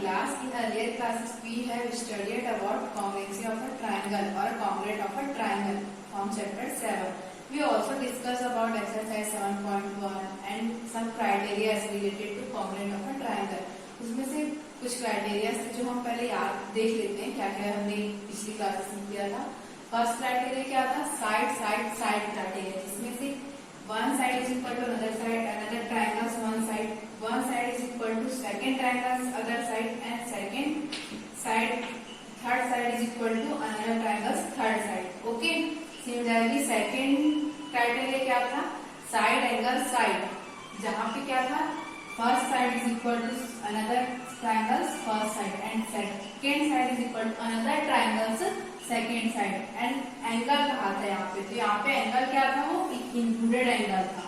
class. In earlier classes, we have studied about congruency of a triangle or congruent of a triangle from chapter 7. We also discussed about exercise 7.1 and some criteria related to congruent of a triangle. उसमें से कुछ criteria जो हम पहले याद देख लेते हैं, क्या क्या हमने पिछली क्लासेस में किया था. फर्स्ट क्राइटेरिया क्या था? साइड साइड साइड क्राइटेरिया, जिसमें से one side is equal to another side, another triangles one side is equal to second triangles other side, and second side third side is equal to another triangles third side. Okay. Similarly second criteria क्या था? Side angle side, जहाँ पे क्या था? First side is equal to another triangles first side and second side is equal to another triangles second side. And angle कहा था यहाँ पे, तो यहाँ पे एंगल क्या था? वो इंक्लूडेड एंगल था.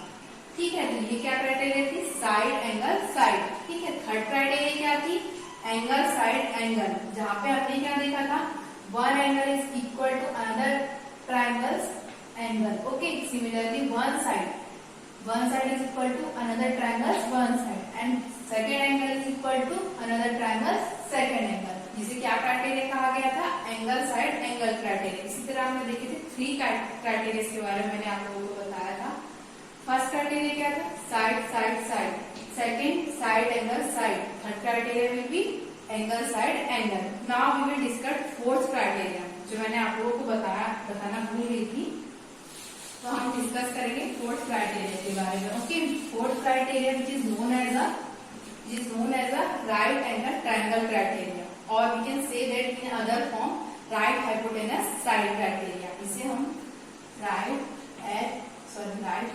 ठीक है, तो ये क्या क्राइटेरिया थी? Side angle side. ठीक है. थर्ड क्राइटेरिया क्या थी? एंगल साइड एंगल, जहाँ पे हमने क्या देखा था? One angle is equal to another triangle's angle. Okay. Similarly one side is equal to another triangle's one side and second angle is equal to another triangle's second angle. जिसे क्या criteria कहा गया था? Angle side angle criteria. इसी तरह हमने देखे थे थ्री क्राइटेरिया के बारे में मैंने आप लोगों को बताया था. फर्स्ट क्राइटेरिया क्या था? Side side side. Second side angle side. Third criteria will be angle side angle. Now we will discuss fourth criteria, जो मैंने आप लोगों को बताना भूल गई थी. तो हम डिस्कस करेंगे फोर्थ क्राइटेरिया के बारे में. Okay. Fourth criteria which is known as a right angle triangle criteria, or we can say that in other form right hypotenuse side criteria. इसे हम right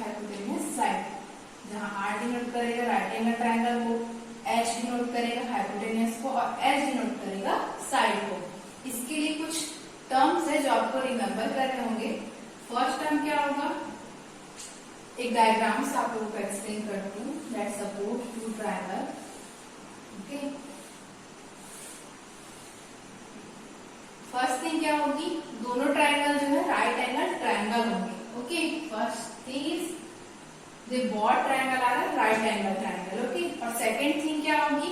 hypotenuse side, जहाँ R डिनोट करेगा right angle triangle को, H denote करेगा hypotenuse को और S denote करेगा side को. इसके लिए कुछ टर्म्स है जो आपको रिमेम्बर करने होंगे. फर्स्ट टर्म क्या होगा? एक डायग्राम से आप लोगों को एक्सप्लेन करती हूँ. That support two triangle. Okay. First thing क्या होगी? दोनों ट्राइंगल जो है राइट एंगल ट्राइंगल होंगे. Okay. First thing is they both triangle are right angle triangle. Okay. और सेकंड थिंग क्या होगी?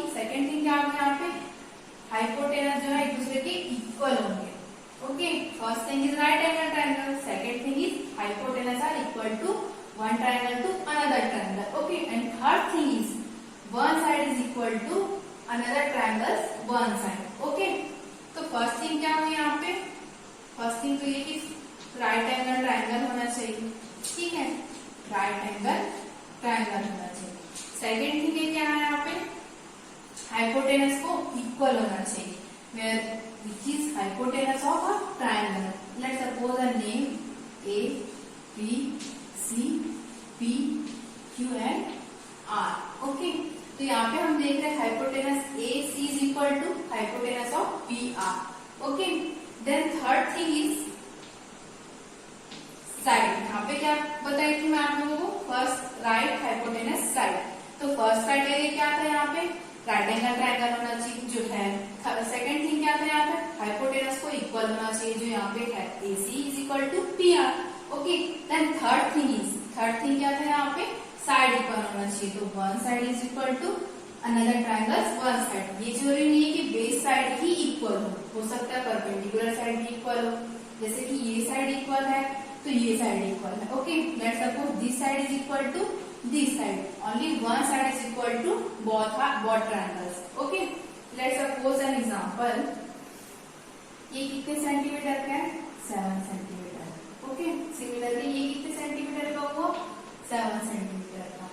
यहाँ पे हाइपोटेनस जो है एक दूसरे के इक्वल होंगे. Okay. First thing is right angle triangle, second thing is hypotenuse are equal to one triangle to another triangle. Okay. And third thing is one side is equal to another triangle one side. Okay. तो first thing क्या हुई यहाँ पे? First thing तो ये कि right angle triangle होना चाहिए. ठीक है. राइट एंगल ट्राइंगल होना चाहिए. सेकेंड थिंग ये क्या है यहाँ पे? हाइपोटेनस को इक्वल होना चाहिए. Where which is hypotenuse of a triangle. Let's suppose a name A, B, C, P, Q and R. Okay. तो यहाँ पे हम देख रहे हैं hypotenuse AC is equal to hypotenuse of PR. Okay. Then third thing is side. यहाँ पे क्या बताई थी मैं आप लोगों को? First right hypotenuse side. तो फर्स्ट क्राइटेरिया क्या था यहाँ पे? राइट एंगल ट्राइंगल होना चाहिए जो है. सेकंड थिंग क्या था यहाँ पे? हाइपोटेनस को इक्वल होना चाहिए जो यहाँ पे है. AC is equal to PR. Okay. Then third thing क्या था यहाँ पे? साइड इक्वल होना चाहिए. तो one side is equal to another triangle's one side. ये जरूरी नहीं है कि बेस साइड ही इक्वल हो सकता है परपेंडिकुलर साइड भी इक्वल हो. जैसे कि ये साइड इक्वल है तो ये साइड इक्वल है. Okay. Let's suppose this side is equal to this side. Only one side is equal to both triangles. Okay. Let's suppose an example. ये कितने सेंटीमीटर का है? 7 सेंटीमीटर. ओके. सिमिलरली ये कितने सेंटीमीटर का हुआ? 7 सेंटीमीटर का.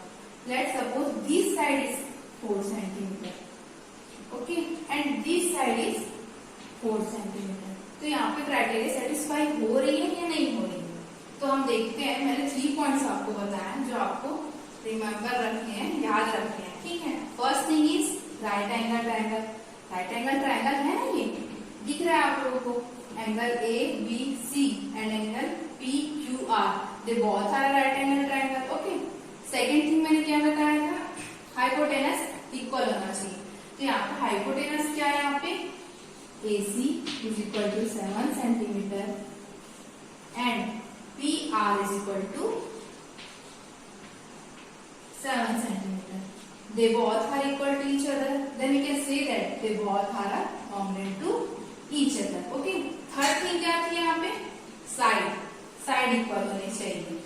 Let's suppose this side is 4 centimetre. Okay. And this side is 4 centimetre. तो यहाँ पे क्राइटेरिया सेटिस्फाई हो रही है या नहीं हो रही है? तो हम देखते हैं. मैंने 3 पॉइंट्स आपको बताया जो आपको रिमेम्बर रखने हैं, याद रखने हैं. ठीक है. First thing is right angle triangle. Right angle triangle है ना, ये दिख रहा है आप लोगों को. Angle ABC and angle PQR, they both are right angle triangle. Okay. Second thing मैंने क्या बताया था? हाइपोटेनस इक्वल होना चाहिए. तो यहाँ पे हाइपोटेनस क्या है? यहाँ पे AC is equal to 7 centimetre and PR is equal to 7 centimetre. They both are equal to each other. Then we can say that they both are congruent to each other. Okay. Third thing क्या थी यहाँ पे, side equal होने चाहिए।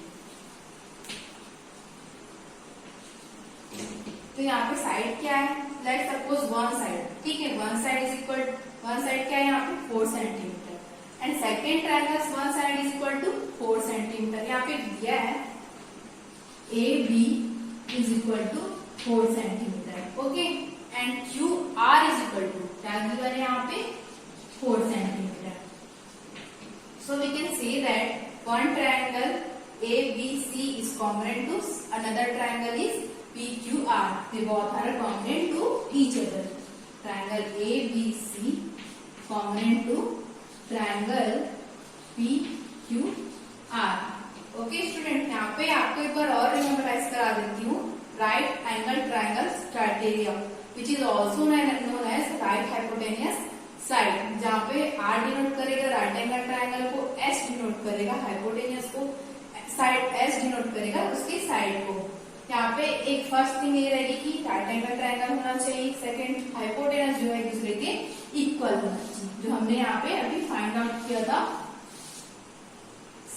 तो यहाँ पे side क्या है, लेट सपोज वन साइड, ठीक है, one side is equal, one side क्या है यहाँ पे 4 centimetre and second triangle one side is equal to 4 centimetre. यहाँ पे दिया है A B is equal to 4 centimetre, okay, and Q R is equal to क्या गिवन है यहाँ पे 4 centimetre. So we can say that one triangle ABC is congruent to another triangle is PQR. They both are congruent to each other. Triangle ABC congruent to triangle PQR. Okay student, यहाँ पे आपको एक बार और रिमेम्बराइज करा देती हूँ, right angle triangle criteria which is also known as right hypotenuse side, जहाँ पे R डिनोट करेगा राइट एंगल ट्रायंगल को, S डिनोट करेगा हाइपोटेनियस को, साइड S डिनोट करेगा उसकी साइड को। यहाँ पे एक फर्स्ट थिंग ये रहेगी कि राइट एंगल ट्रायंगल होना चाहिए, सेकंड हाइपोटेनस जो है एक दूसरे के इक्वल होना चाहिए, जो हमने यहाँ पे अभी फाइंड आउट किया था।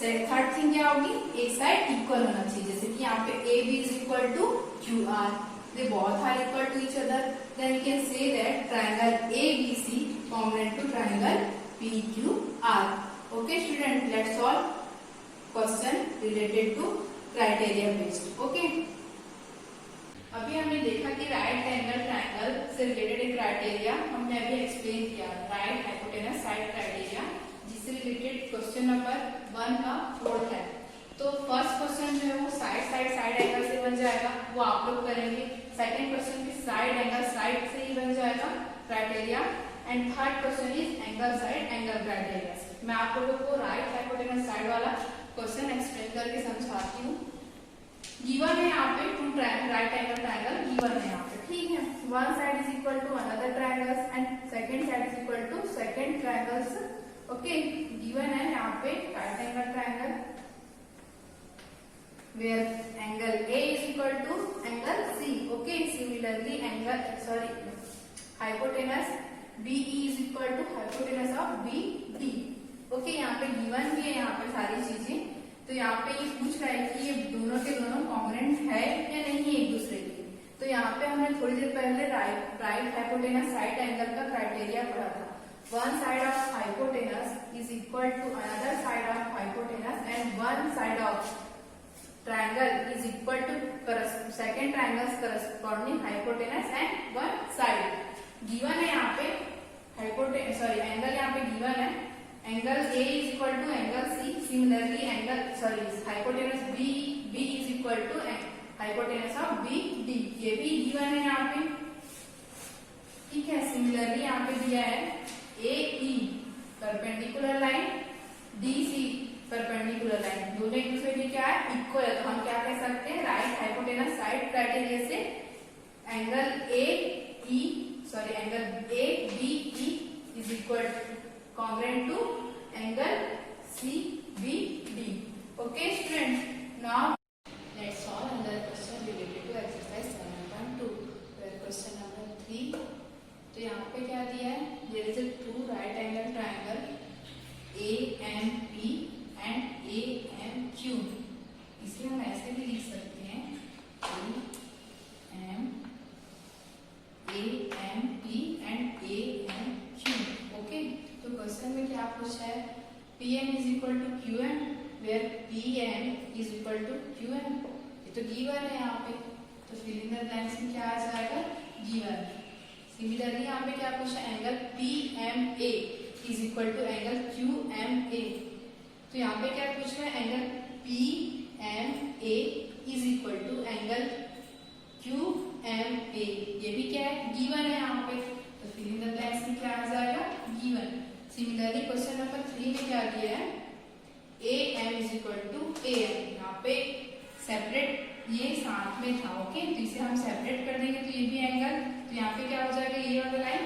थर्ड थिंग क्या होगी, एक साइड इक्वल होना चाहिए, जैसे कि यहाँ पे A B is equal to Q R, they both are equal to each other, then we can say that triangle A B C congruent to triangle P Q R. Okay student, let's solve question related to criteria based. Okay, अभी हमने देखा कि right angle triangle से related एक criteria हमने अभी explain किया, right hypotenuse side criteria, जिससे रिलेटेड क्वेश्चन नंबर 1 का फोर्थ है। तो फर्स्ट क्वेश्चन जो है वो साइड एंगल से बन जाएगा, वो आप लोग करेंगे। सेकंड क्वेश्चन भी साइड एंगल साइड से ही बन जाएगा criteria, and third question is angle side angle criteria. मैं आप लोगों को राइट हाइपोटेनस साइड वाला क्वेश्चन एक्सप्लेन करके समझाती हूँ। गिवन है यहाँ पे two right angle triangle given है यहाँ पे, ठीक है, one side is equal to another triangles and second side is equal to second triangles. Okay, given है यहाँ पे right angle triangle where angle A is equal to angle C. Okay, similarly hypotenuse BE is equal to hypotenuse of BD. Okay, यहाँ पे given भी है यहाँ पे सारी चीजें। तो यहाँ पे ये पूछ रहा है कि ये दोनों के दोनों कॉन्ग्रुएंट है या नहीं है एक दूसरे के। तो यहाँ पे हमने थोड़ी देर पहले राइट हाइपोटेनस साइड एंगल का क्राइटेरिया पढ़ा था। One side of hypotenuse is equal to another side of hypotenuse and one side of triangle is equal to second triangle's corresponding hypotenuse and one side. Given है यहाँ पे angle यहाँ पे given है, angle A is equal to angle C, similarly hypotenuse B is equal to hypotenuse of BD, ये भी given है यहाँ पे, ठीक है। सिमिलरली यहाँ पे दिया है AE perpendicular line, DC perpendicular line, दोनों एक दूसरे के क्या है इक्वल है, तो हम क्या कह सकते हैं राइट हाइपोटेनस साइड क्राइटेरिया से angle angle ABE is equal congruent to angle CBD। Okay student, now let's solve another question related to exercise 7.2 question number 3। तो यहाँ पे क्या दिया है, there is a two right angle triangle AMP and AMQ। इसे हम ऐसे भी लिख सकते हैं AMP एंड AMQ। ओके, तो क्वेश्चन में क्या पूछा है, PM is equal to QM where PM is equal to QM, ये तो गिवन है यहाँ पे, तो फिल इन द ब्लैंक्स में क्या आ जाएगा गिवन। सिमिलरली यहाँ पे क्या पूछा, angle PMA is equal to angle QMA, तो यहाँ पे क्या पूछ रहा है, angle PMA is equal to angle QMA, ये भी क्या है गिवन है यहाँ पे, तो फिल इन द ब्लैंक्स में क्या आ जाएगा गिवन। सिमिलरली क्वेश्चन नंबर 3 में क्या दिया है, AM is equal to AM, यहाँ पे सेपरेट ये साथ में था, ओके, तो इसे हम सेपरेट कर देंगे तो ये भी एंगल, तो यहाँ पे क्या हो जाएगा, ये वाला line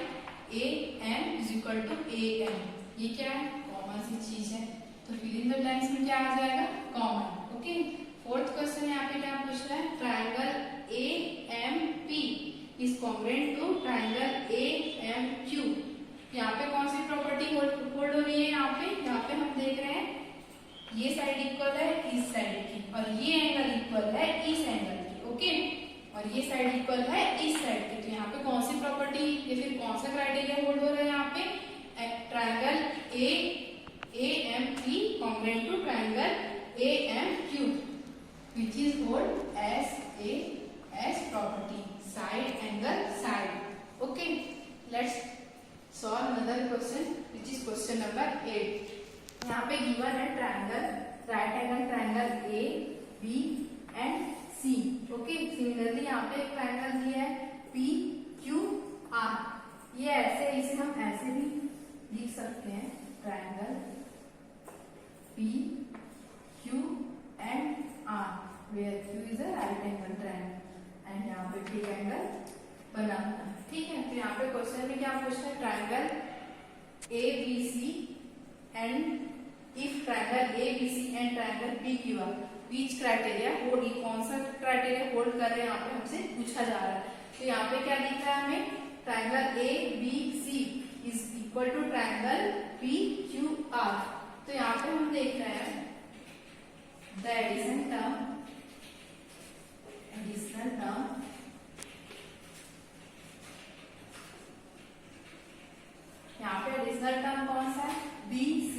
AM is equal to AM, ये क्या है कॉमन सी चीज है, तो फिल इन द ब्लैंक्स में क्या आ जाएगा कॉमन। ओके, फोर्थ क्वेश्चन यहाँ पे क्या पूछ रहा है, triangle AMP is congruent to triangle AMA। यहाँ पे कौन सी प्रॉपर्टी होल्ड हो रही है? यहाँ पे हम देख रहे हैं ये साइड इक्वल है इस साइड की, और ये एंगल इक्वल है इस एंगल की, ओके, और ये साइड इक्वल है इस साइड की। तो यहाँ पे कौन सी प्रॉपर्टी या फिर कौन सा क्राइटेरिया होल्ड हो रहा है? यहाँ पे triangle AMP congruent to triangle AMQ, which is called as property side angle side. Okay, let's solve another question, which is question number 8. यहाँ पे गिवन है triangle, right angle triangle AB and C. Okay, similarly यहाँ पे एक triangle दिया है PQR. ये ऐसे, इसे हम ऐसे भी लिख सकते हैं, triangle PQ and R, where Q is a right angle triangle and यहाँ पे ठीक एंगल बना हुआ है। ठीक है, तो यहाँ पे क्वेश्चन में क्या पूछा है? Triangle ABC and if triangle ABC and triangle PQR, which criteria hold, कौन सा क्राइटेरिया होल्ड कर रहे हैं यहाँ पे हमसे पूछा जा रहा है। तो यहाँ पे क्या दिख रहा है हमें? Triangle ABC is equal to triangle PQR। तो यहाँ पे हम देख रहे हैं द एडिशनल टर्म यहाँ पे एडिशनल टर्म कौन सा है? BC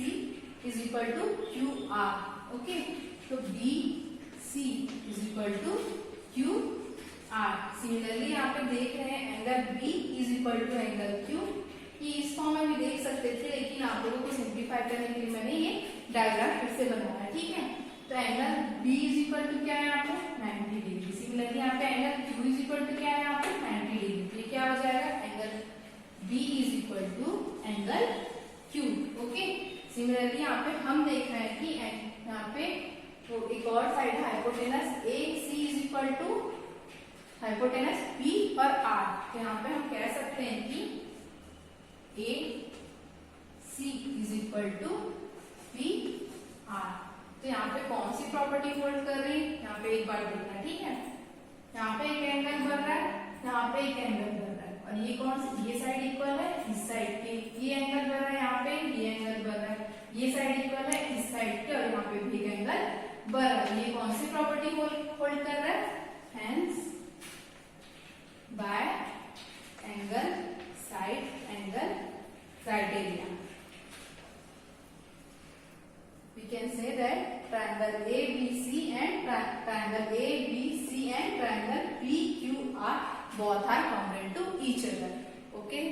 is equal to QR। Okay, तो BC is equal to QR। Similarly यहाँ पे देख रहे हैं angle B is equal to angle Q। ये इस फॉर्म में भी देख सकते थे, लेकिन आप लोगों को सिंप्लीफाई करने के लिए मैंने ये डायग्राम फिर से बनाया है। ठीक है, तो angle B is equal to क्या है यहाँ पे? 90 डिग्री। सिमिलरली यहाँ पे angle Q is equal to क्या है यहाँ पे? 90 डिग्री। ये क्या हो जाएगा? Angle B is equal to angle Q। Okay, similarly यहाँ पे हम देख रहे हैं कि यहाँ पे तो एक और साइड है hypotenuse AC is equal to hypotenuse P और R। तो यहाँ पे हम कह सकते हैं कि AC is equal to PR। तो यहाँ पे कौन सी प्रॉपर्टी होल्ड कर रही है? यहाँ पे एक बार देखना, ठीक है, यहाँ पे एक एंगल बन रहा है, यहाँ पे एक एंगल बन रहा है, और ये कौन सी? ये साइड इक्वल है इस साइड के, ये एंगल बन रहा है यहाँ पे, ये एंगल बन रहा है, ये साइड इक्वल है इस साइड के, और यहाँ पे भी एक एंगल बन रहा है। ये कौन सी प्रॉपर्टी होल्ड कर रहा है? Hence bye angle side angle criteria, we can say that triangle ABC and triangle PQR both are congruent to each other. Okay.